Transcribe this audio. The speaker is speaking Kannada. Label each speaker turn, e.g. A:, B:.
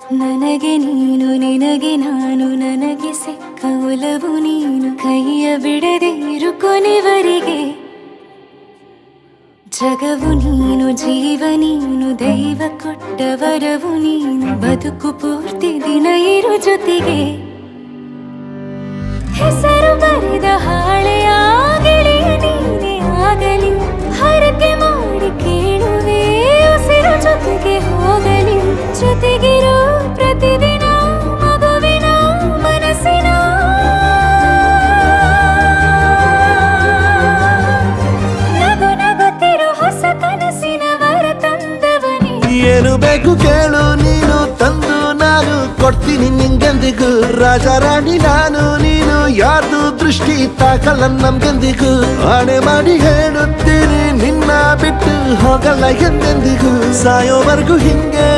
A: ನನಗೆ ನೀನು ನಿನಗೆ ನಾನು ನನಗೆ ಸಿಕ್ಕ ಒಲವು ನೀನು ಕೈಯ ಬಿಡದೆ ಇರು ಕೊನೆವರೆಗೆ ಜಗವು ನೀನು ಜೀವ ನೀನು ದೈವ ಕೊಟ್ಟ ವರವು ನೀನು ಬದುಕು ಪೂರ್ತಿ ದಿನ ಇರು ಜೊತೆಗೆ ಹೆಸರು ಬರೆದ ಹಾಳೆಯ ಗೆಳೆಯ ನೀನೇ ಆಗಲಿ ಹರಕೆ ಮಾಡಿ ಕೇಳುವೆ ಉಸಿರು ಜೊತೆಗೆ ಹೋಗಲಿ ಜೊತೆಗಿರೋ ಪ್ರತಿದಿನ ಮಗುವಿನ ಮನಸ್ಸಿನ ನಗು ನಗುತ್ತಿರೋ ಹೊಸ ಕನಸಿನ ವರ ತಂದವನೇ
B: ಏನು ಬೇಕು ಕೇಳು ನೀನು ತಂದು ನಾನು ಕೊಡ್ತೀನಿ ನಿಂಗೆಂದಿಗೂ ರಾಜ ರಾಣಿ ನಾನು ನೀನು ಯಾರ್ದು ದೃಷ್ಟಿ ತಾಕಲ್ಲ ನಮ್ಗೆಂದಿಗೂ ಆಣೆ ಮಾಡಿ ಹೇಳುತ್ತೀನಿ ನಿನ್ನ ಬಿಟ್ಟು ಹೋಗಲ್ಲ ಎಂದೆಂದಿಗೂ ಸಾಯೋವರೆಗೂ ಹಿಂಗೆ